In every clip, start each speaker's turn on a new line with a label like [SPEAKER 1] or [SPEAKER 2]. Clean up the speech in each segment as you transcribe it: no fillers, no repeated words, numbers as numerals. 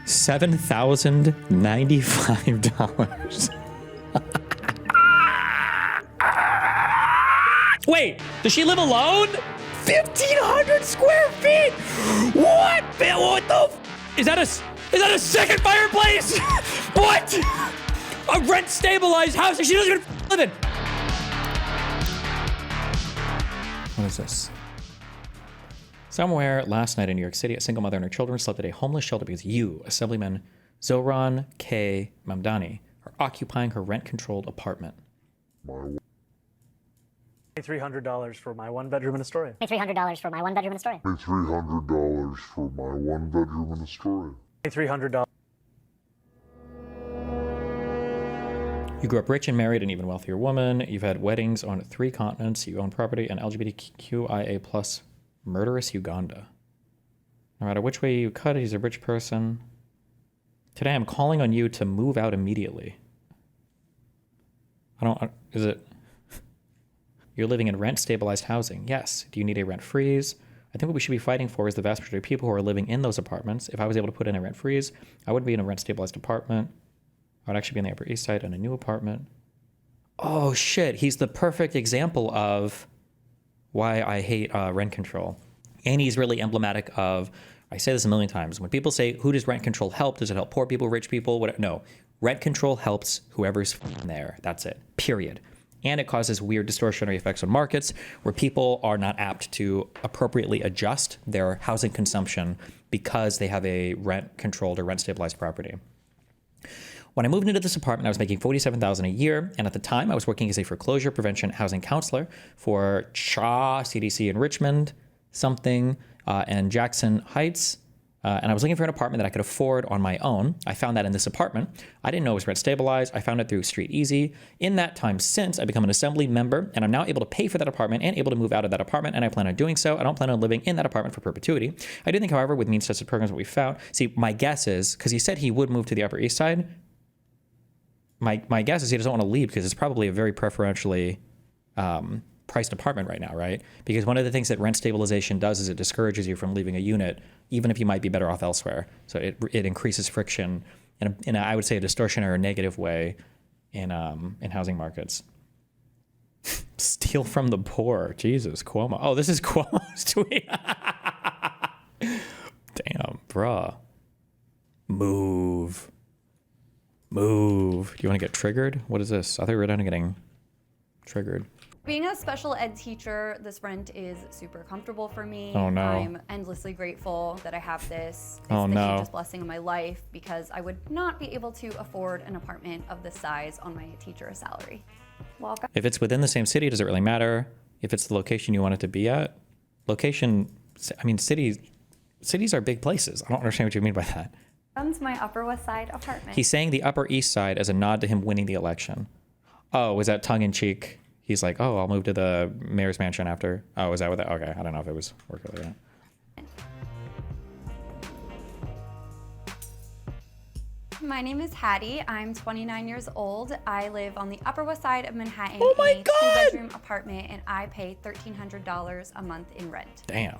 [SPEAKER 1] $7,095. Wait, does she live alone? 1,500 square feet. What? What the? Is that a second fireplace? What? A rent stabilized house that she doesn't even live in. What is this? Somewhere last night in New York City, a single mother and her children slept at a homeless shelter because you, Assemblyman Zohran K. Mamdani, are occupying her rent-controlled apartment.
[SPEAKER 2] $300 for my one bedroom in Astoria.
[SPEAKER 3] $300 for my one bedroom in Astoria.
[SPEAKER 4] $300 for my one bedroom in Astoria.
[SPEAKER 2] $300.
[SPEAKER 1] You grew up rich and married an even wealthier woman. You've had weddings on 3 continents. You own property in LGBTQIA plus murderous Uganda. No matter which way you cut it, he's a rich person. Today I'm calling on you to move out immediately. Is it? You're living in rent-stabilized housing. Yes. Do you need a rent freeze? I think what we should be fighting for is the vast majority of people who are living in those apartments. If I was able to put in a rent freeze, I wouldn't be in a rent-stabilized apartment. I would actually be in the Upper East Side in a new apartment. Oh, shit. He's the perfect example of why I hate rent control. And he's really emblematic of, I say this a million times, when people say, who does rent control help? Does it help poor people, rich people? What? No. Rent control helps whoever's there. That's it. Period. And it causes weird distortionary effects on markets where people are not apt to appropriately adjust their housing consumption because they have a rent-controlled or rent-stabilized property. When I moved into this apartment, I was making $47,000 a year, and at the time, I was working as a foreclosure prevention housing counselor for CHA CDC in Richmond, and Jackson Heights. And I was looking for an apartment that I could afford on my own. I found that in this apartment. I didn't know it was rent stabilized. I found it through Street Easy. In that time since, I've become an assembly member, and I'm now able to pay for that apartment and able to move out of that apartment, and I plan on doing so. I don't plan on living in that apartment for perpetuity. I do think, however, with means-tested programs, what we found, see, my guess is, because he said he would move to the Upper East Side, my guess is he doesn't want to leave because it's probably a very preferentially priced apartment right now, right? Because one of the things that rent stabilization does is it discourages you from leaving a unit, even if you might be better off elsewhere. So it increases friction in a, I would say, a distortionary or negative way in housing markets. Steal from the poor. Jesus, Cuomo. Oh, this is Cuomo's tweet. Damn, bruh. Move. Do you want to get triggered? What is this? I thought we were done getting triggered.
[SPEAKER 5] Being a special ed teacher, this rent is super comfortable for me.
[SPEAKER 1] Oh no.
[SPEAKER 5] I'm endlessly grateful that I have this. It's
[SPEAKER 1] Oh
[SPEAKER 5] the
[SPEAKER 1] no.
[SPEAKER 5] hugest blessing of my life because I would not be able to afford an apartment of this size on my teacher salary. Welcome.
[SPEAKER 1] If it's within the same city, does it really matter? If it's the location you want it to be at? Location, I mean, cities are big places. I don't understand what you mean by that.
[SPEAKER 5] Welcome to my Upper West Side apartment.
[SPEAKER 1] He's saying the Upper East Side as a nod to him winning the election. Oh, was that tongue-in-cheek? He's like, oh, I'll move to the mayor's mansion after. Oh, is that what that? Okay, I don't know if it was working like that.
[SPEAKER 5] My name is Hattie. I'm 29 years old. I live on the Upper West Side of Manhattan
[SPEAKER 1] Oh my
[SPEAKER 5] in a
[SPEAKER 1] God!
[SPEAKER 5] 2-bedroom apartment, and I pay $1,300 a month in rent.
[SPEAKER 1] Damn.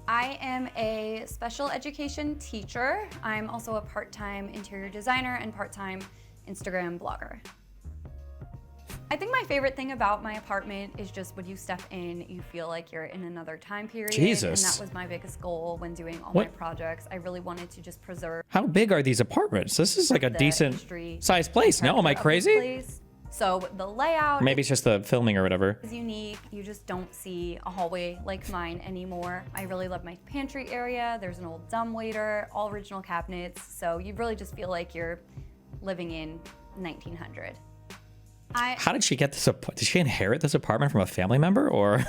[SPEAKER 5] I am a special education teacher. I'm also a part-time interior designer and part-time Instagram blogger. I think my favorite thing about my apartment is just when you step in, you feel like you're in another time period.
[SPEAKER 1] Jesus.
[SPEAKER 5] And that was my biggest goal when doing all
[SPEAKER 1] What?
[SPEAKER 5] my projects. I really wanted to just preserve
[SPEAKER 1] How big are these apartments? This is like a
[SPEAKER 5] the
[SPEAKER 1] decent
[SPEAKER 5] history
[SPEAKER 1] sized place. No, am I
[SPEAKER 5] of this
[SPEAKER 1] crazy?
[SPEAKER 5] place. So the layout
[SPEAKER 1] Maybe it's just the filming or whatever.
[SPEAKER 5] is unique. You just don't see a hallway like mine anymore. I really love my pantry area. There's an old dumbwaiter, all original cabinets. So you really just feel like you're living in 1900.
[SPEAKER 1] How did she get this? Did she inherit this apartment from a family member or?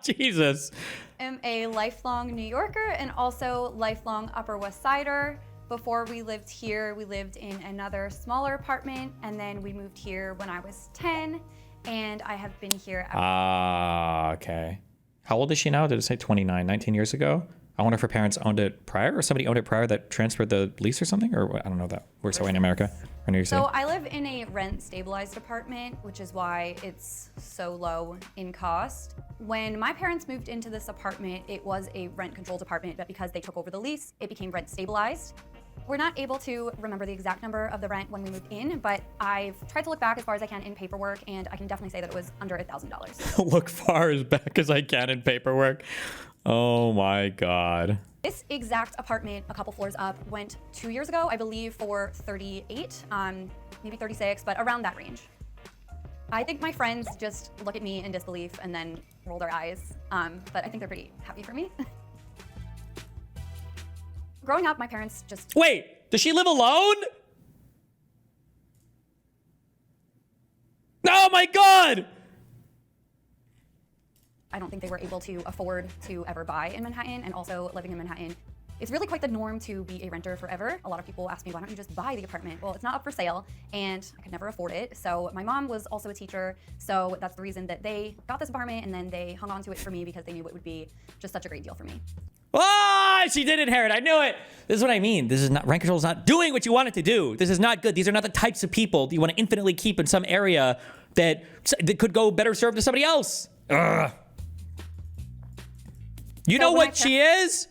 [SPEAKER 1] Jesus.
[SPEAKER 5] am a lifelong New Yorker and also lifelong Upper West Sider. Before we lived here, we lived in another smaller apartment, and then we moved here when I was 10, and I have been here ever.
[SPEAKER 1] Okay. How old is she now? Did it say 29, 19 years ago? I wonder if her parents owned it prior or somebody owned it prior that transferred the lease or something, or I don't know that works that way in America. Or New York City?
[SPEAKER 5] So I live in a rent stabilized apartment, which is why it's so low in cost. When my parents moved into this apartment, it was a rent controlled apartment, but because they took over the lease, it became rent stabilized. We're not able to remember the exact number of the rent when we moved in, but I've tried to look back as far as I can in paperwork, and I can definitely say that it was under $1,000.
[SPEAKER 1] Look far as back as I can in paperwork. Oh my God.
[SPEAKER 5] This exact apartment, a couple floors up, went 2 years ago, I believe, for 38, maybe 36, but around that range. I think my friends just look at me in disbelief and then roll their eyes, but I think they're pretty happy for me. Growing up, my parents just...
[SPEAKER 1] Wait, does she live alone? Oh my God!
[SPEAKER 5] I don't think they were able to afford to ever buy in Manhattan, and also living in Manhattan, it's really quite the norm to be a renter forever. A lot of people ask me, why don't you just buy the apartment? Well, it's not up for sale, and I could never afford it. So my mom was also a teacher, so that's the reason that they got this apartment, and then they hung on to it for me because they knew it would be just such a great deal for me.
[SPEAKER 1] Ah, she did inherit. I knew it. This is what I mean. This is not, rent control is not doing what you want it to do. This is not good. These are not the types of people you want to infinitely keep in some area that could go better served to somebody else. Ugh. You know what she is?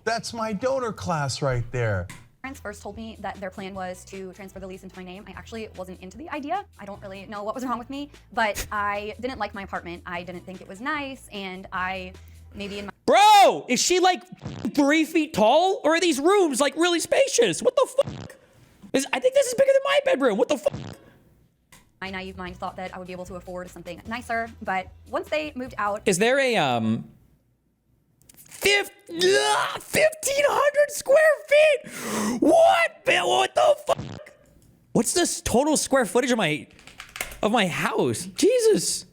[SPEAKER 6] That's my donor class right there.
[SPEAKER 5] Parents first told me that their plan was to transfer the lease into my name. I actually wasn't into the idea. I don't really know what was wrong with me, but I didn't like my apartment. I didn't think it was nice, and I maybe in my...
[SPEAKER 1] Bro, is she like 3 feet tall? Or are these rooms like really spacious? What the fuck? I think this is bigger than my bedroom. What the fuck?
[SPEAKER 5] My naive mind thought that I would be able to afford something nicer, but once they moved out...
[SPEAKER 1] Is there a 1,500 square feet? What? What the fuck? What's this total square footage of my house? Jesus.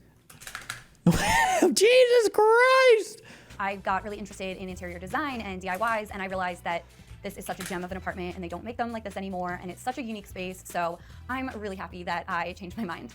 [SPEAKER 1] Jesus Christ.
[SPEAKER 5] I got really interested in interior design and DIYs, and I realized that this is such a gem of an apartment, and they don't make them like this anymore, and it's such a unique space, so I'm really happy that I changed my mind.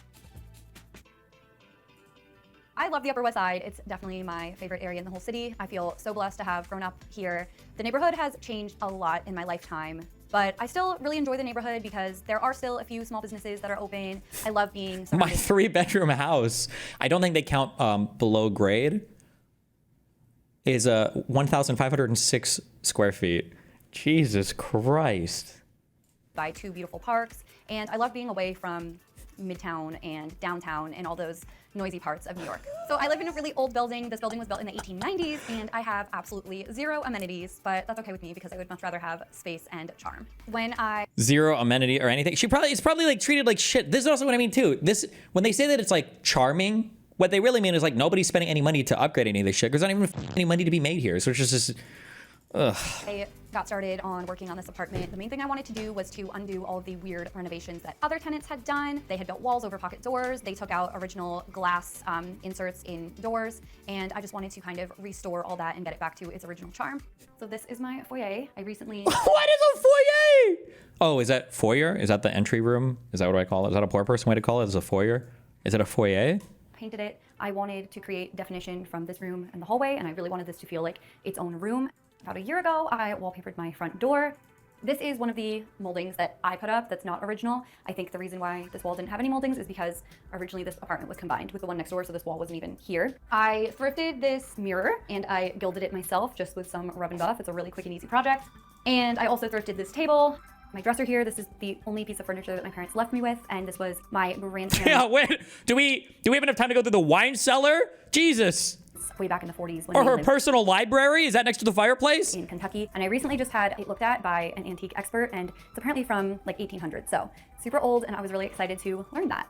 [SPEAKER 5] I love the Upper West Side. It's definitely my favorite area in the whole city. I feel so blessed to have grown up here. The neighborhood has changed a lot in my lifetime, but I still really enjoy the neighborhood because there are still a few small businesses that are open. I love being surrounded.
[SPEAKER 1] My 3-bedroom house, I don't think they count below grade, is 1,506 square feet. Jesus Christ.
[SPEAKER 5] By 2 beautiful parks, and I love being away from Midtown and downtown and all those noisy parts of New York. So I live in a really old building. This building was built in the 1890s, and I have absolutely 0 amenities, but that's okay with me because I would much rather have space and charm. When I...
[SPEAKER 1] 0 amenity or anything. It's probably like treated like shit. This is also what I mean too. When they say that it's like charming, what they really mean is like nobody's spending any money to upgrade any of this shit because there's not even any money to be made here. So it's just ugh.
[SPEAKER 5] I got started on working on this apartment. The main thing I wanted to do was to undo all of the weird renovations that other tenants had done. They had built walls over pocket doors. They took out original glass inserts in doors. And I just wanted to kind of restore all that and get it back to its original charm. So this is my foyer. I recently...
[SPEAKER 1] What is a foyer? Oh, is that foyer? Is that the entry room? Is that what I call it? Is that a poor person way to call it? Is a foyer? Is it a foyer?
[SPEAKER 5] Painted it. I wanted to create definition from this room and the hallway, and I really wanted this to feel like its own room. About a year ago, I wallpapered my front door. This is one of the moldings that I put up that's not original. I think the reason why this wall didn't have any moldings is because originally this apartment was combined with the one next door, so this wall wasn't even here. I thrifted this mirror and I gilded it myself just with some rub and buff. It's a really quick and easy project. And I also thrifted this table. My dresser here, this is the only piece of furniture that my parents left me with, and this was my grandparents.
[SPEAKER 1] Yeah, wait. Do we have enough time to go through the wine cellar? Jesus.
[SPEAKER 5] Way back in the 40s. When
[SPEAKER 1] Or
[SPEAKER 5] they
[SPEAKER 1] her
[SPEAKER 5] lived
[SPEAKER 1] personal library? Is that next to the fireplace?
[SPEAKER 5] in Kentucky. And I recently just had it looked at by an antique expert, and it's apparently from like 1800, so super old, and I was really excited to learn that.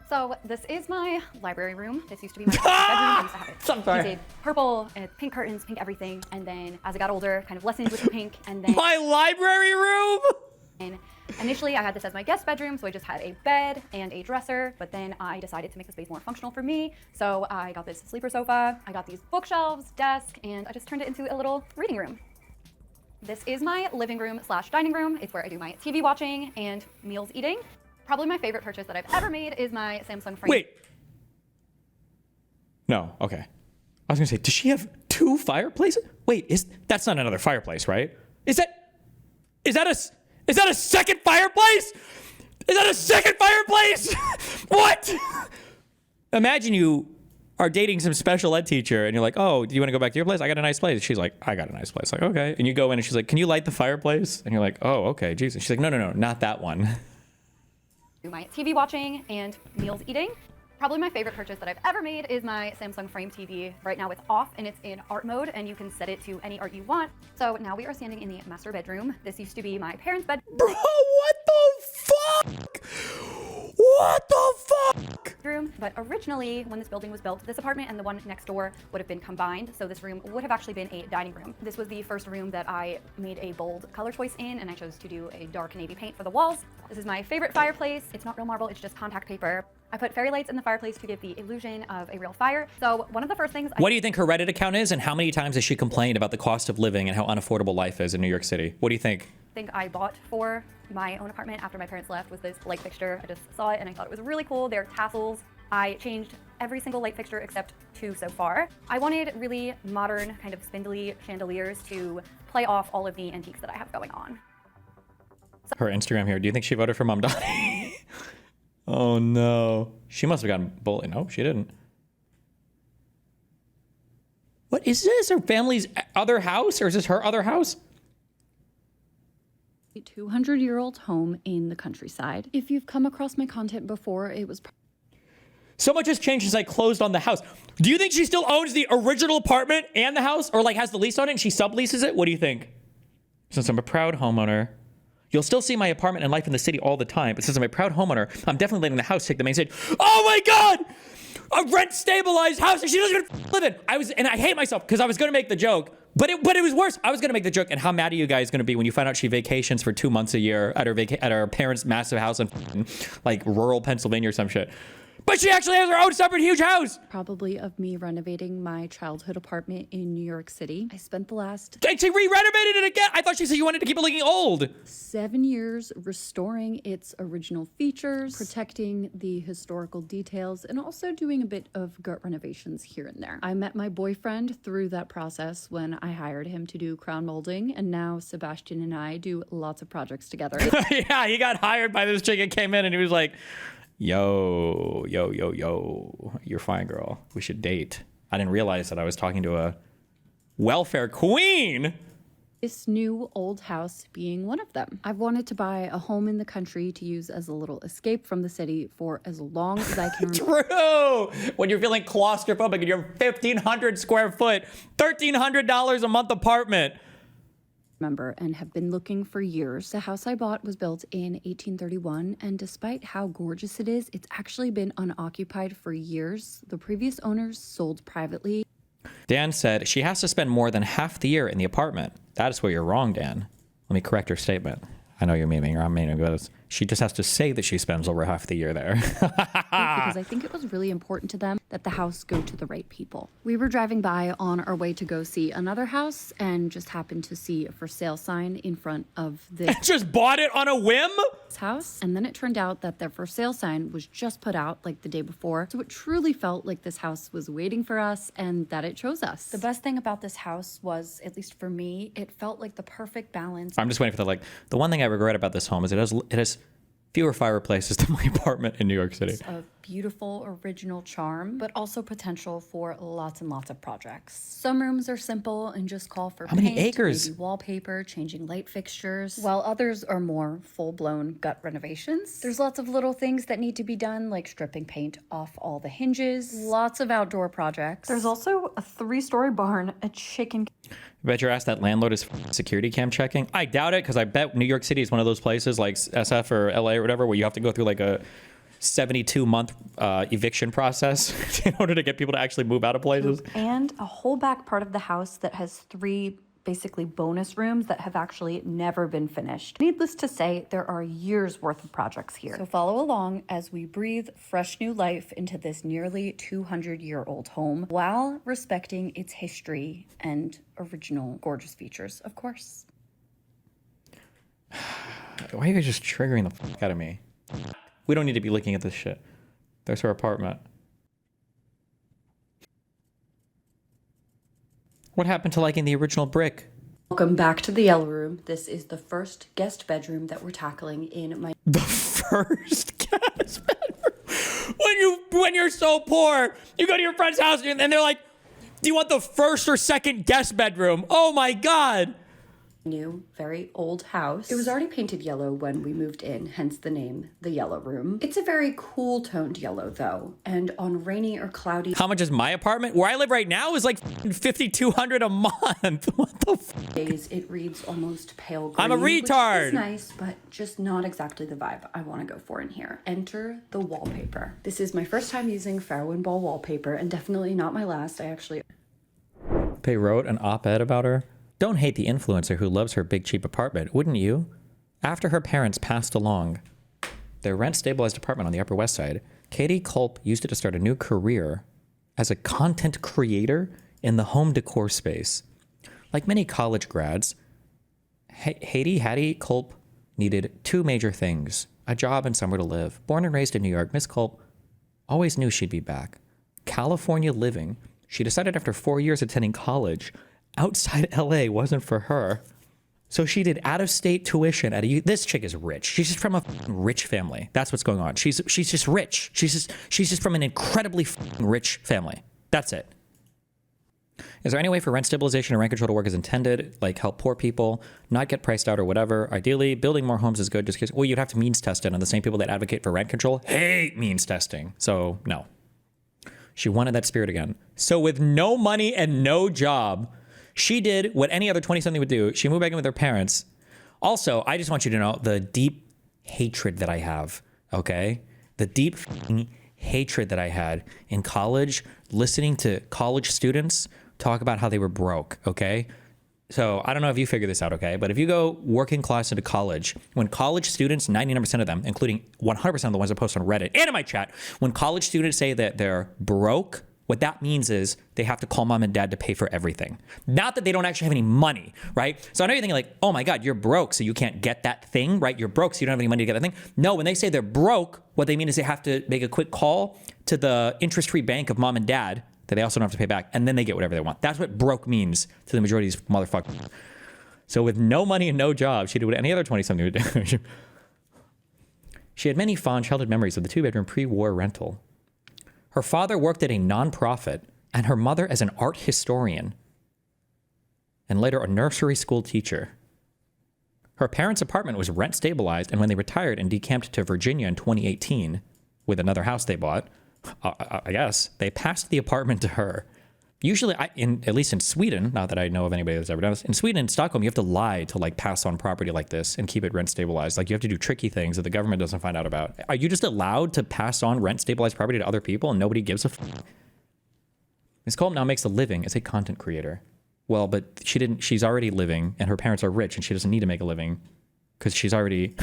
[SPEAKER 5] So this is my library room. This used to be my bedroom. I used to have it painted purple, and pink curtains, pink everything. And then as I got older, kind of lessened with the pink, and then...
[SPEAKER 1] My library room?
[SPEAKER 5] And initially, I had this as my guest bedroom, so I just had a bed and a dresser, but then I decided to make the space more functional for me. So I got this sleeper sofa, I got these bookshelves, desk, and I just turned it into a little reading room. This is my living room slash dining room. It's where I do my TV watching and meals eating. Probably my favorite purchase that I've ever made is my Samsung frame.
[SPEAKER 1] Wait. No, okay. I was gonna say, does she have 2 fireplaces? Wait, that's not another fireplace, right? Is that Is that a second fireplace? Is that a second fireplace? What? Imagine you are dating some special ed teacher and you're like, oh, do you want to go back to your place? I got a nice place. She's like, I got a nice place. Like, okay. And you go in and she's like, can you light the fireplace? And you're like, oh, okay, Jesus. She's like, no, not that one.
[SPEAKER 5] My TV watching and meals eating. Probably my favorite purchase that I've ever made is my Samsung Frame TV. Right now it's off and it's in art mode and you can set it to any art you want. So now we are standing in the master bedroom. This used to be my parents' bedroom.
[SPEAKER 1] Bro, what the fuck? What the fuck?
[SPEAKER 5] But originally, when this building was built, this apartment and the one next door would have been combined. So this room would have actually been a dining room. This was the first room that I made a bold color choice in, and I chose to do a dark navy paint for the walls. This is my favorite fireplace. It's not real marble, it's just contact paper. I put fairy lights in the fireplace to give the illusion of a real fire. So one of the first things
[SPEAKER 1] What do you think her Reddit account is, and how many times has she complained about the cost of living and how unaffordable life is in New York City? What do you think?
[SPEAKER 5] I bought for my own apartment after my parents left was this light fixture. I just saw it and I thought it was really cool. They're tassels. I changed every single light fixture except 2 so far. I wanted really modern, kind of spindly chandeliers to play off all of the antiques that I have going on.
[SPEAKER 1] Her Instagram here. Do you think she voted for Mamdani? Oh no. She must have gotten bullied. No, she didn't. What is this? Her family's other house? Or is this her other house?
[SPEAKER 7] A 200-year-old home in the countryside. If you've come across my content before, it was
[SPEAKER 1] So much has changed since I closed on the house. Do you think she still owns the original apartment and the house? Or like has the lease on it and she subleases it? What do you think? Since I'm a proud homeowner, you'll still see my apartment and life in the city all the time. But since I'm a proud homeowner, I'm definitely letting the house take the main stage. Oh my God! A rent stabilized house and she doesn't even live in. I hate myself because I was going to make the joke, but it was worse. I was going to make the joke, and how mad are you guys going to be when you find out she vacations for 2 months a year at her parents' massive house in like rural Pennsylvania or some shit. But she actually has her own separate huge house.
[SPEAKER 7] probably of me renovating my childhood apartment in New York City. I spent the last
[SPEAKER 1] And she re-renovated it again. I thought she said you wanted to keep it looking old.
[SPEAKER 7] 7 years restoring its original features, protecting the historical details, and also doing a bit of gut renovations here and there. I met my boyfriend through that process when I hired him to do crown molding, and now Sebastian and I do lots of projects together.
[SPEAKER 1] Yeah, he got hired by this chick and came in and he was like, yo, you're fine, girl. We should date. I didn't realize that I was talking to a welfare queen.
[SPEAKER 7] This new old house being one of them. I've wanted to buy a home in the country to use as a little escape from the city for as long as I can
[SPEAKER 1] True. When you're feeling claustrophobic in your 1,500 square foot, $1,300 a month apartment.
[SPEAKER 7] remember and have been looking for years. The house I bought was built in 1831, and despite how gorgeous it is, it's actually been unoccupied for years. The previous owners sold privately.
[SPEAKER 1] Dan said she has to spend more than half the year in the apartment. That is where you're wrong, Dan. Let me correct her statement. I know you're memeing her. I'm memeing this. She just has to say that she spends over half the year there.
[SPEAKER 7] Because I think it was really important to them that the house go to the right people. We were driving by on our way to go see another house and just happened to see a for sale sign in front of this
[SPEAKER 1] Just bought it on a whim?
[SPEAKER 7] house. And then it turned out that their for sale sign was just put out like the day before. So it truly felt like this house was waiting for us and that it chose us. The best thing about this house was, at least for me, it felt like the perfect balance.
[SPEAKER 1] I'm just waiting for the one thing I regret about this home is it has fewer fireplaces than my apartment in New York City.
[SPEAKER 7] Of beautiful original charm, but also potential for lots and lots of projects. Some rooms are simple and just call for
[SPEAKER 1] How many
[SPEAKER 7] paint,
[SPEAKER 1] acres?
[SPEAKER 7] maybe wallpaper, changing light fixtures, while others are more full-blown gut renovations. There's lots of little things that need to be done, like stripping paint off all the hinges, lots of outdoor projects.
[SPEAKER 8] There's also a 3-story barn, a chicken
[SPEAKER 1] I bet your ass that landlord is security cam checking. I doubt it, because I bet New York City is one of those places like SF or LA or whatever where you have to go through like a 72-month eviction process in order to get people to actually move out of places.
[SPEAKER 8] and a whole back part of the house that has 3 basically bonus rooms that have actually never been finished. Needless to say, there are years worth of projects here.
[SPEAKER 7] So follow along as we breathe fresh new life into this nearly 200-year-old home while respecting its history and original gorgeous features, of course.
[SPEAKER 1] Why are you guys just triggering the fuck out of me? We don't need to be looking at this shit. There's her apartment. What happened to liking the original brick?
[SPEAKER 7] Welcome back to the yellow room. This is the first guest bedroom that we're tackling in my
[SPEAKER 1] The first guest bedroom. When you're so poor, you go to your friend's house and they're like, do you want the first or second guest bedroom? Oh my God.
[SPEAKER 7] new, very old house. It was already painted yellow when we moved in, hence the name, the yellow room. It's a very cool toned yellow though, and on rainy or cloudy
[SPEAKER 1] How much is my apartment? Where I live right now is like $5,200 a month. What the f?
[SPEAKER 7] days, it reads almost pale green.
[SPEAKER 1] I'm a retard.
[SPEAKER 7] Which is nice, but just not exactly the vibe I want to go for in here. Enter the wallpaper. This is my first time using Fairwind Ball wallpaper, and definitely not my last. I actually
[SPEAKER 1] They wrote an op-ed about her. Don't hate the influencer who loves her big cheap apartment, wouldn't you? After her parents passed along their rent-stabilized apartment on the Upper West Side, Katie Culp used it to start a new career as a content creator in the home decor space. Like many college grads, Hattie Culp needed two major things: a job and somewhere to live. Born and raised in New York, Miss Culp always knew she'd be back. California living, she decided after 4 years attending college, outside LA wasn't for her. So she did out-of-state tuition at this chick is rich. She's just from a rich family. That's what's going on. She's just rich. She's just from an incredibly rich family. That's it. Is there any way for rent stabilization and rent control to work as intended, like help poor people not get priced out or whatever? Ideally, building more homes is good. Just because, well, you'd have to means test it, and the same people that advocate for rent control hate means testing. So no. She wanted that spirit again. So with no money and no job, she did what any other 20-something would do. She moved back in with her parents. Also, I just want you to know the deep hatred that I have, okay? The deep hatred that I had in college, listening to college students talk about how they were broke, okay? So I don't know if you figure this out, okay? But if you go working class into college, when college students, 99% of them, including 100% of the ones that post on Reddit and in my chat, when college students say that they're broke, what that means is they have to call mom and dad to pay for everything. Not that they don't actually have any money, right? So I know you're thinking like, oh my God, you're broke, so you can't get that thing, right? You're broke, so you don't have any money to get that thing. No, when they say they're broke, what they mean is they have to make a quick call to the interest-free bank of mom and dad that they also don't have to pay back, and then they get whatever they want. That's what broke means to the majority of these motherfuckers. So with no money and no job, she did what any other 20-something would do. She had many fond childhood memories of the two-bedroom pre-war rental. Her father worked at a nonprofit, and her mother as an art historian, and later a nursery school teacher. Her parents' apartment was rent stabilized, and when they retired and decamped to Virginia in 2018 with another house they bought, I guess, they passed the apartment to her. Usually, at least in Sweden, not that I know of anybody that's ever done this, in Sweden and Stockholm, you have to lie to like pass on property like this and keep it rent stabilized. Like you have to do tricky things that the government doesn't find out about. Are you just allowed to pass on rent stabilized property to other people and nobody gives a f? Ms. Culp now makes a living as a content creator. Well, but she's already living, and her parents are rich, and she doesn't need to make a living because she's already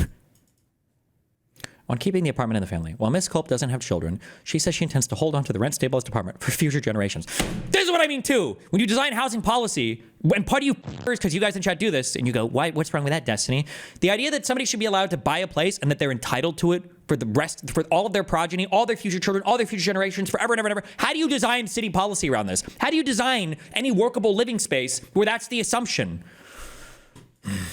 [SPEAKER 1] on keeping the apartment in the family. While Miss Culp doesn't have children, she says she intends to hold on to the rent-stabilized apartment for future generations. This is what I mean, too. When you design housing policy, and part of you because you guys in chat do this, and you go, why? What's wrong with that, Destiny? The idea that somebody should be allowed to buy a place and that they're entitled to it for all of their progeny, all their future children, all their future generations, forever and ever and ever. How do you design city policy around this? How do you design any workable living space where that's the assumption?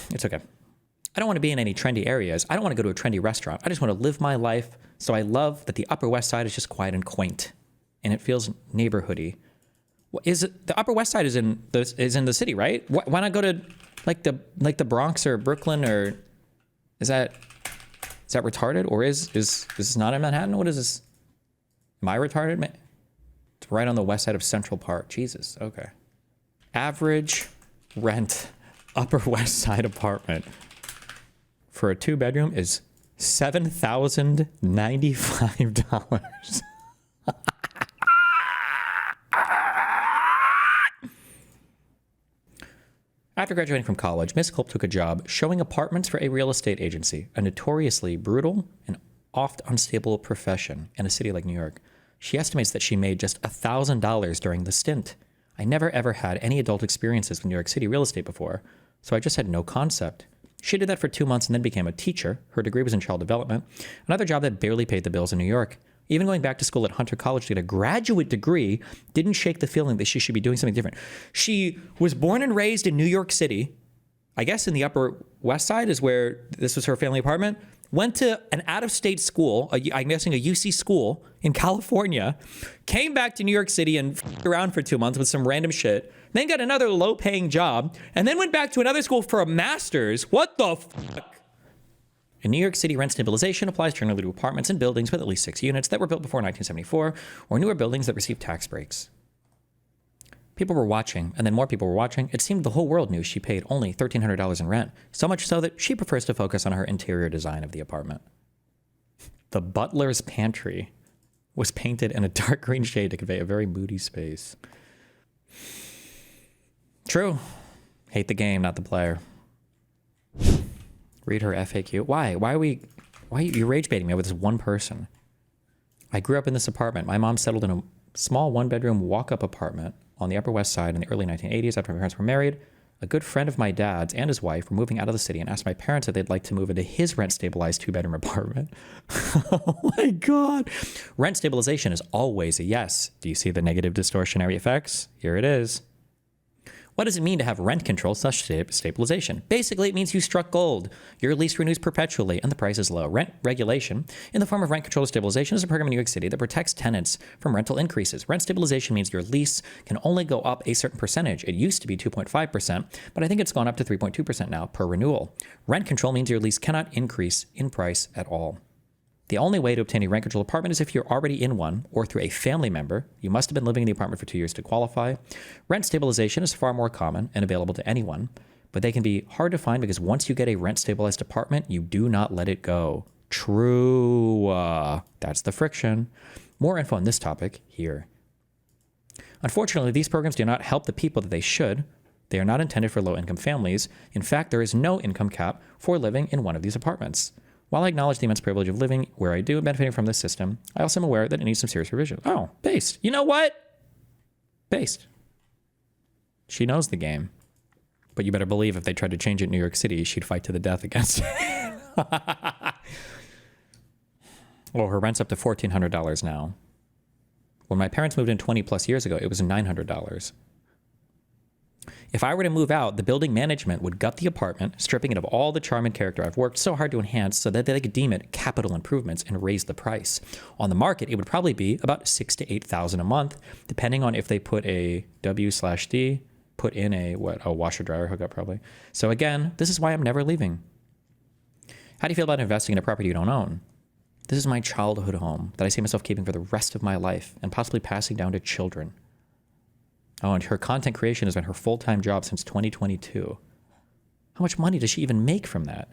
[SPEAKER 1] It's okay. I don't want to be in any trendy areas. I don't want to go to a trendy restaurant. I just want to live my life. So I love that the Upper West Side is just quiet and quaint, and it feels neighborhoody. The Upper West Side is in the city, right? Why not go to like the Bronx or Brooklyn, or is that retarded, or is this not in Manhattan? What is this? Am I retarded? It's right on the west side of Central Park. Jesus. Okay. Average rent Upper West Side apartment for a two-bedroom is $7,095. After graduating from college, Miss Culp took a job showing apartments for a real estate agency, a notoriously brutal and oft unstable profession in a city like New York. She estimates that she made just $1,000 during the stint. I never ever had any adult experiences with New York City real estate before, so I just had no concept. She did that for 2 months and then became a teacher. Her degree was in child development, another job that barely paid the bills in New York. Even going back to school at Hunter College to get a graduate degree didn't shake the feeling that she should be doing something different. She was born and raised in New York City, I guess in the Upper West Side is where this was her family apartment. Went to an out-of-state school, I'm guessing a UC school in California, came back to New York City and f***ed around for 2 months with some random shit, then got another low-paying job, and then went back to another school for a master's. What the fuck? In New York City, rent stabilization applies generally to apartments and buildings with at least 6 units that were built before 1974, or newer buildings that receive tax breaks. People were watching, and then more people were watching. It seemed the whole world knew she paid only $1,300 in rent, so much so that she prefers to focus on her interior design of the apartment. The butler's pantry was painted in a dark green shade to convey a very moody space. True. Hate the game, not the player. Read her FAQ. Why are you rage baiting me with this one person? I grew up in this apartment. My mom settled in a small one-bedroom walk-up apartment on the Upper West Side in the early 1980s after my parents were married. A good friend of my dad's and his wife were moving out of the city and asked my parents if they'd like to move into his rent-stabilized 2-bedroom apartment. Oh my God. Rent stabilization is always a yes. Do you see the negative distortionary effects? Here it is. What does it mean to have rent control such stabilization? Basically, it means you struck gold. Your lease renews perpetually and the price is low. Rent regulation, in the form of rent control stabilization, is a program in New York City that protects tenants from rental increases. Rent stabilization means your lease can only go up a certain percentage. It used to be 2.5%, but I think it's gone up to 3.2% now per renewal. Rent control means your lease cannot increase in price at all. The only way to obtain a rent control apartment is if you're already in one or through a family member. You must have been living in the apartment for 2 years to qualify. Rent stabilization is far more common and available to anyone, but they can be hard to find because once you get a rent stabilized apartment, you do not let it go. True. That's the friction. More info on this topic here. Unfortunately, these programs do not help the people that they should. They are not intended for low-income families. In fact, there is no income cap for living in one of these apartments. While I acknowledge the immense privilege of living where I do and benefiting from this system, I also am aware that it needs some serious revision. Oh, based. You know what? Based. She knows the game. But you better believe if they tried to change it in New York City, she'd fight to the death against it. Well, her rent's up to $1,400 now. When my parents moved in 20 plus years ago, it was $900. If I were to move out, the building management would gut the apartment, stripping it of all the charm and character I've worked so hard to enhance so that they could deem it capital improvements and raise the price. On the market, it would probably be about $6,000 to $8,000 a month, depending on if they put a W/D, put in a washer dryer hookup probably. So again, this is why I'm never leaving. How do you feel about investing in a property you don't own? This is my childhood home that I see myself keeping for the rest of my life and possibly passing down to children. Oh, and her content creation has been her full-time job since 2022. How much money does she even make from that?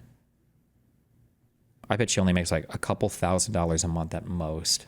[SPEAKER 1] I bet she only makes like a couple $1,000s a month at most.